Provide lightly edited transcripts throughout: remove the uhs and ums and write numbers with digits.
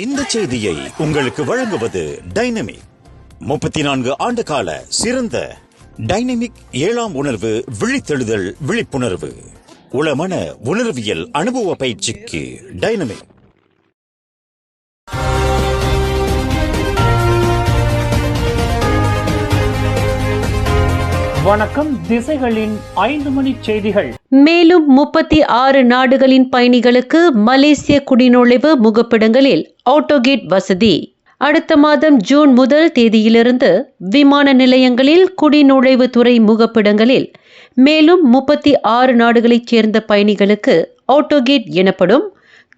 இந்த செய்தியை உங்களுக்கு வழங்குவது டைனமிக். 34 ஆண்டு கால சிறந்த டைனமிக் 7ஆம் உணர்வு விழித்தெழுதல் விழிப்புணர்வு உளமன உணர்வியல் அனுபவ பயிற்சிக்கு டைனமிக். வணக்கம். திசைகளின் 5 மணி செய்திகள். மேலும் 36 நாடுகளின் பயணிகளுக்கு மலேசிய குடிநுழைவு முகப்பிடங்களில் ஆட்டோகேட் வசதி. அடுத்த மாதம் ஜூன் முதல் தேதியிலிருந்து விமான நிலையங்களில் குடிநுழைவு துறை முகப்பிடங்களில் மேலும் 36 நாடுகளைச் சேர்ந்த பயணிகளுக்கு ஆட்டோகேட் எனப்படும்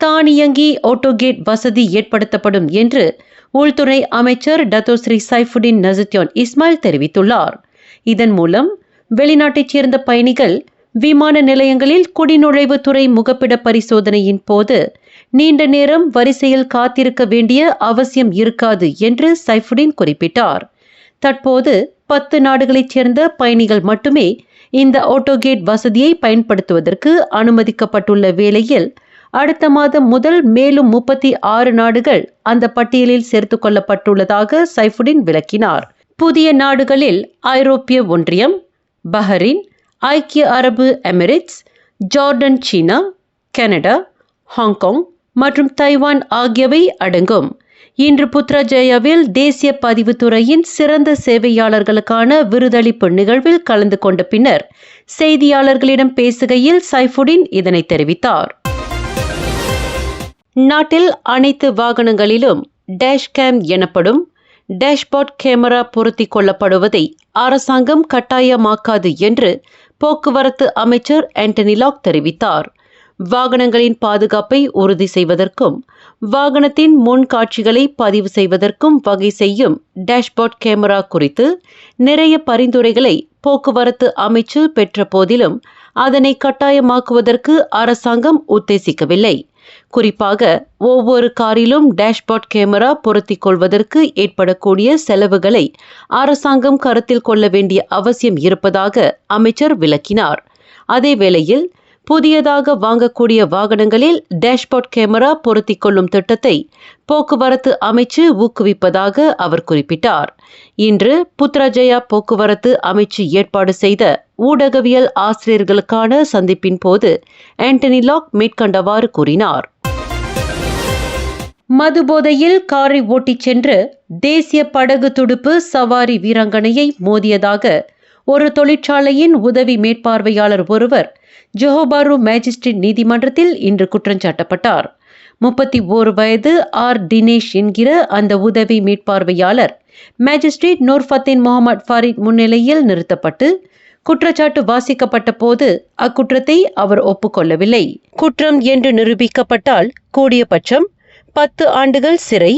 தானியங்கி ஆட்டோகேட் வசதி ஏற்படுத்தப்படும் என்று உள்துறை அமைச்சர் டத்தோஸ்ரீ சைஃபுடின் நசுத்யோன் இஸ்மாயில் தெரிவித்துள்ளார். இதன் மூலம் வெளிநாட்டைச் சேர்ந்த பயணிகள் விமான நிலையங்களில் குடிநுழைவு துறை முகப்பிட பரிசோதனையின் போது நீண்ட நேரம் வரிசையில் காத்திருக்க வேண்டிய அவசியம் இருக்காது என்று சைஃபுடின் குறிப்பிட்டார். தற்போது 10 நாடுகளைச் சேர்ந்த பயணிகள் மட்டுமே இந்த ஆட்டோகேட் வசதியை பயன்படுத்துவதற்கு அனுமதிக்கப்பட்டுள்ள வேளையில் அடுத்த மாதம் முதல் மேலும் 36 நாடுகள் அந்த பட்டியலில் சேர்த்துக் கொள்ளப்பட்டுள்ளதாக சைஃபுடின் விளக்கினார். புதிய நாடுகளில் ஐரோப்பிய ஒன்றியம், பஹ்ரைன், ஐக்கிய அரபு எமிரேட்ஸ், ஜார்டன், சீனா, கனடா, ஹாங்காங் மற்றும் தைவான் ஆகியவை அடங்கும். இன்று புத்ராஜயாவில் தேசிய பதிவுத்துறையின் சிறந்த சேவையாளர்களுக்கான விருதளிப்பு நிகழ்வில் கலந்து கொண்ட பின்னர் செய்தியாளர்களிடம் பேசுகையில் சைஃபுடின் இதனை தெரிவித்தார். நாட்டில் அனைத்து வாகனங்களிலும் டேஷ்கேம் எனப்படும் டேஷ்போர்ட் கேமரா பொருத்திக் கொள்ளப்படுவதை அரசாங்கம் கட்டாயமாக்காது என்று போக்குவரத்து அமைச்சர் ஆண்டனி லாக் தெரிவித்தார். வாகனங்களின் பாதுகாப்பை உறுதி செய்வதற்கும் வாகனத்தின் முன் காட்சிகளை பதிவு செய்வதற்கும் வகை செய்யும் டேஷ்போர்ட் கேமரா குறித்து நிறைய பரிந்துரைகளை போக்குவரத்து அமைச்சு பெற்ற போதிலும் அதனை கட்டாயமாக்குவதற்கு அரசாங்கம் உத்தேசிக்கவில்லை. குறிப்பாக ஒவ்வொரு காரிலும் டேஷ்போர்ட் கேமரா பொருத்திக் கொள்வதற்கு ஏற்படக்கூடிய செலவுகளை அரசாங்கம் கருத்தில் கொள்ள வேண்டிய அவசியம் இருப்பதாக அமைச்சர் விளக்கினார். அதேவேளையில் புதியதாக வாங்கக்கூடிய வாகனங்களில் டேஷ்போர்ட் கேமரா பொருத்திக் கொள்ளும் திட்டத்தை போக்குவரத்து அமைச்சு ஊக்குவிப்பதாக அவர் குறிப்பிட்டார். இன்று புத்ராஜயா போக்குவரத்து அமைச்சு ஏற்பாடு செய்த ஊடகவியல் ஆசிரியர்களுக்கான சந்திப்பின் போது ஆண்டனி லாக் மேற்கண்டவாறு கூறினார். மதுபோதையில் காரை ஓட்டிச் சென்று தேசிய படகு துடுப்பு சவாரி வீராங்கனையை மோதியதாக ஒரு தொழிற்சாலையின் உதவி மேற்பார்வையாளர் ஒருவர் ஜோஹோபாரு மேஜிஸ்ட்ரேட் நீதிமன்றத்தில் இன்று குற்றஞ்சாட்டப்பட்டார். 31 வயது ஆர் தினேஷ் என்கிற அந்த உதவி மேற்பார்வையாளர் மேஜிஸ்ட்ரேட் நூர்ஃபத்தீன் முகமது ஃபாரித் முன்னிலையில் நிறுத்தப்பட்டு குற்றச்சாட்டு வாசிக்கப்பட்ட போது அக்குற்றத்தை அவர் ஒப்புக்கொள்ளவில்லை. குற்றம் என்று நிரூபிக்கப்பட்டால் கூடியபட்சம் 10 ஆண்டுகள் சிறை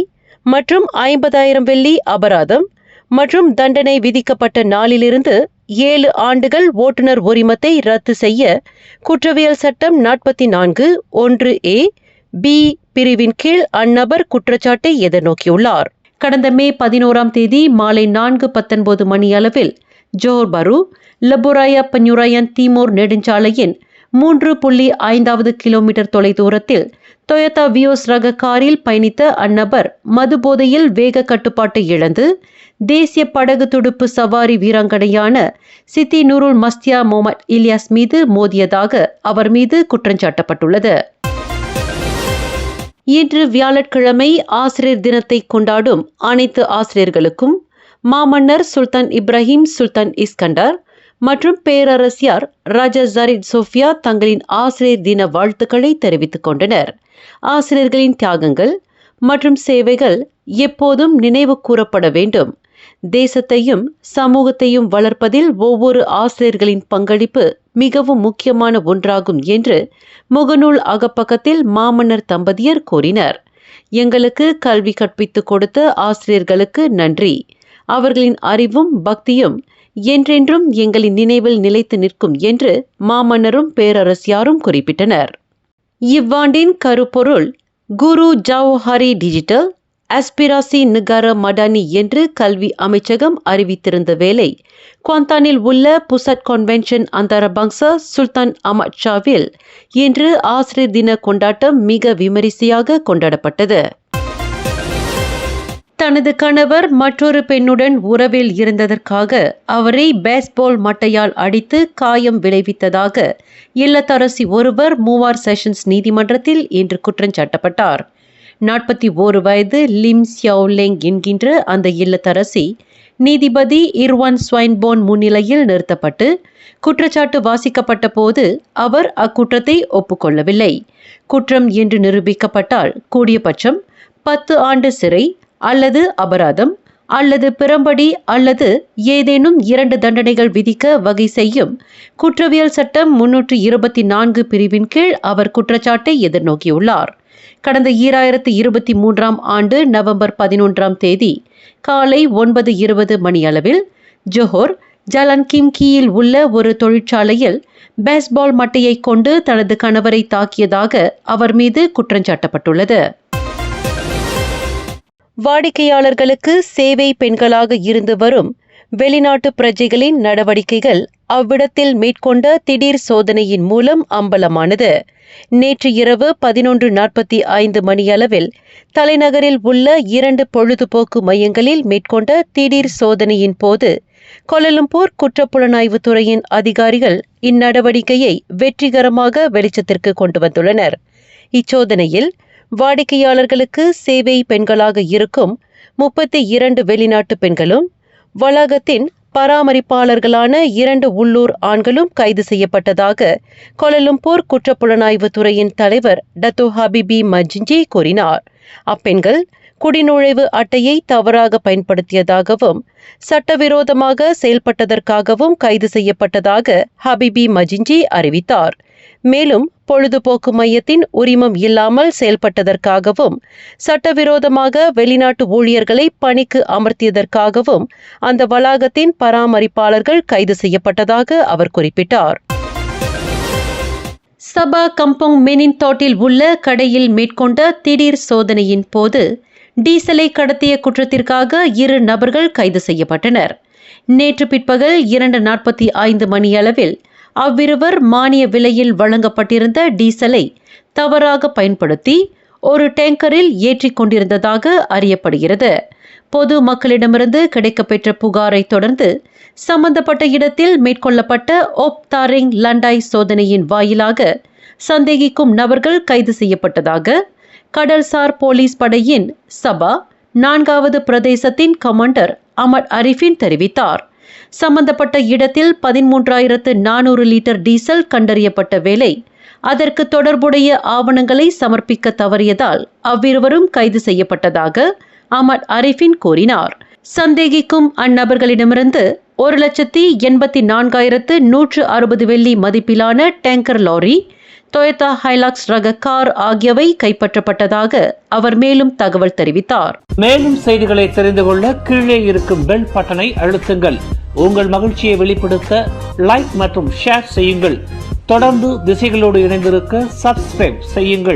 மற்றும் 50,000 வெள்ளி அபராதம் மற்றும் தண்டனை விதிக்கப்பட்ட நாளிலிருந்து 7 ஆண்டுகள் ஓட்டுநர் உரிமத்தை ரத்து செய்ய குற்றவியல் சட்டம் 44(1)(a) (b) பிரிவின் கீழ் அந்நபர் குற்றச்சாட்டை எதிர்நோக்கியுள்ளார். கடந்த மே 11ஆம் தேதி மாலை 4:19 மணியளவில் ஜோஹர் பாரு லபுராயா பஞ்சுராயன் தீமோர் நெடுஞ்சாலையின் 3.5 கிலோமீட்டர் தொலைதூரத்தில் டொயோட்டா வியோஸ் ரக காரில் பயணித்த அந்நபர் மதுபோதையில் வேக கட்டுப்பாட்டை இழந்து தேசிய படகு துடுப்பு சவாரி வீராங்கனையான சித்தி நூருல் மஸ்தியா முகமது இலியாஸ் மீது மோதியதாக அவர் மீது குற்றஞ்சாட்டப்பட்டுள்ளது. இன்று வியாழக்கிழமை ஆசிரியர் தினத்தை கொண்டாடும் அனைத்து ஆசிரியர்களுக்கும் மாமன்னர் சுல்தான் இப்ராஹிம் சுல்தான் இஸ்கண்டர் மற்றும் பேரரசியார் ராஜா ஜரீத் சோஃபியா தங்களின் ஆசிரியர் தின வாழ்த்துக்களை தெரிவித்துக் கொண்டனர். ஆசிரியர்களின் தியாகங்கள் மற்றும் சேவைகள் எப்போதும் நினைவு கூறப்பட வேண்டும். தேசத்தையும் சமூகத்தையும் வளர்ப்பதில் ஒவ்வொரு ஆசிரியர்களின் பங்களிப்பு மிகவும் முக்கியமான ஒன்றாகும் என்று முகநூல் அகப்பக்கத்தில் மாமன்னர் தம்பதியர் கூறினர். எங்களுக்கு கல்வி கற்பித்துக் கொடுத்த ஆசிரியர்களுக்கு நன்றி. அவர்களின் அறிவும் பக்தியும் என்றென்றும் எங்களின் நினைவில் நிலைத்து நிற்கும் என்று மாமன்னரும் பேரரசியாரும் குறிப்பிட்டனர். இவ்வாண்டின் கருப்பொருள் குரு ஜவஹரி டிஜிட்டல் ஆஸ்பிராசி நிகார மடானி என்று கல்வி அமைச்சகம் அறிவித்திருந்த வேளை குவாந்தானில் உள்ள புசட் கன்வென்ஷன் அந்தரபங்சா சுல்தான் அஹ்மத் ஷாவில் இன்று ஆசிரியர் தின கொண்டாட்டம் மிக விமரிசையாக கொண்டாடப்பட்டது. தனது கணவர் மற்றொரு பெண்ணுடன் உறவில் இருந்ததற்காக அவரை பேஸ்பால் மட்டையால் அடித்து காயம் விளைவித்ததாக இல்லத்தரசி ஒருவர் மூவார் செஷன்ஸ் நீதிமன்றத்தில் இன்று குற்றஞ்சாட்டப்பட்டார். 41 வயது லிம் சியாவ்லெங் என்கின்ற அந்த இல்லத்தரசி நீதிபதி இர்வான் ஸ்வைன்போன் முன்னிலையில் நிறுத்தப்பட்டு குற்றச்சாட்டு வாசிக்கப்பட்ட போது அவர் அக்குற்றத்தை ஒப்புக்கொள்ளவில்லை. குற்றம் என்று நிரூபிக்கப்பட்டால் கூடியபட்சம் 10 ஆண்டு சிறை அல்லது அபராதம் அல்லது பிறம்படி அல்லது ஏதேனும் 2 தண்டனைகள் விதிக்க வகை செய்யும் குற்றவியல் சட்டம் 324 பிரிவின் கீழ் அவர் குற்றச்சாட்டை எதிர்நோக்கியுள்ளார். கடந்த 2023 ஆண்டு நவம்பர் 11 தேதி காலை 9:20 மணியளவில் ஜோஹர் ஜலன் கிம்கியில் உள்ள ஒரு தொழிற்சாலையில் பேஸ்பால் மட்டையை கொண்டு தனது கணவரை தாக்கியதாக அவர் மீது குற்றஞ்சாட்டப்பட்டுள்ளது. வாடிக்கையாளர்களுக்கு சேவை பெண்களாக இருந்து வரும் வெளிநாட்டு பிரஜைகளின் நடவடிக்கைகள் அவ்விடத்தில் மேற்கொண்ட திடீர் சோதனையின் மூலம் அம்பலமானது. நேற்று இரவு 11:45 மணியளவில் தலைநகரில் உள்ள 2 பொழுதுபோக்கு மையங்களில் மேற்கொண்ட திடீர் சோதனையின் போது கோலாலம்பூர் குற்றப்புலனாய்வு துறையின் அதிகாரிகள் இந்நடவடிக்கையை வெற்றிகரமாக வெளிச்சத்திற்கு கொண்டு வந்துள்ளனர். இச்சோதனையில் வாடிக்கையாளர்களுக்கு சேவை பெண்களாக இருக்கும் 32 வெளிநாட்டு பெண்களும் வளாகத்தின் பராமரிப்பாளர்களான 2 உள்ளூர் ஆண்களும் கைது செய்யப்பட்டதாக கோலாலம்பூர் குற்றப்புலனாய்வு துறையின் தலைவர் டத்தோ ஹபிபி மஜிஞ்சி கூறினார். அப்பெண்கள் குடிநுழைவு அட்டையை தவறாக பயன்படுத்தியதாகவும் சட்டவிரோதமாக செயல்பட்டதற்காகவும் கைது செய்யப்பட்டதாக ஹபிபி மஜிஞ்சி அறிவித்தார். மேலும் பொழுதுபோக்கு மையத்தின் உரிமம் இல்லாமல் செயல்பட்டதற்காகவும் சட்டவிரோதமாக வெளிநாட்டு ஊழியர்களை பணிக்கு அமர்த்தியதற்காகவும் அந்த வளாகத்தின் பராமரிப்பாளர்கள் கைது செய்யப்பட்டதாக அவர் குறிப்பிட்டார். சபா கம்போங் மெனின்தோட்டில் உள்ள கடையில் மேற்கொண்ட திடீர் சோதனையின் போது டீசலை கடத்திய குற்றத்திற்காக 2 நபர்கள் கைது செய்யப்பட்டனர். நேற்று பிற்பகல் 2:45 மணியளவில் அவ்விருவர் மானிய விலையில் வழங்கப்பட்டிருந்த டீசலை தவறாக பயன்படுத்தி ஒரு டேங்கரில் ஏற்றிக் கொண்டிருந்ததாக அறியப்படுகிறது. பொது மக்களிடமிருந்து கிடைக்கப்பெற்ற புகாரை தொடர்ந்து சம்பந்தப்பட்ட இடத்தில் மேற்கொள்ளப்பட்ட ஓப் தாரிங் லண்டாய் சோதனையின் வாயிலாக சந்தேகிக்கும் நபர்கள் கைது செய்யப்பட்டதாக கடல்சார் போலீஸ் படையின் சபா 4வது பிரதேசத்தின் கமாண்டர் அமட் அரிஃபின் தெரிவித்தார். சம்பந்தப்பட்ட இடத்தில் 13,400 லிட்டர் டீசல் கண்டறியப்பட்ட வேளை அதற்கு தொடர்புடைய ஆவணங்களை சமர்ப்பிக்க தவறியதால் அவ்விருவரும் கைது செய்யப்பட்டதாக அமட் அரிஃபின் கூறினார். சந்தேகிக்கும் அந்நபர்களிடமிருந்து 1,84,160 வெள்ளி மதிப்பிலான டேங்கர் லாரி, டொயோட்டா ஹைலாக்ஸ் ரக கார் ஆகியவை கைப்பற்றப்பட்டதாக அவர் மேலும் தகவல் தெரிவித்தார். மேலும் செய்திகளை தெரிந்து கொள்ள கீழே இருக்கும் பெல் பட்டனை அழுத்துங்கள். உங்கள் மகிழ்ச்சியை வெளிப்படுத்த லைக் மற்றும் ஷேர் செய்யுங்கள். தொடர்ந்து திசைகளோடு இணைந்திருக்க சப்ஸ்கிரைப் செய்யுங்கள்.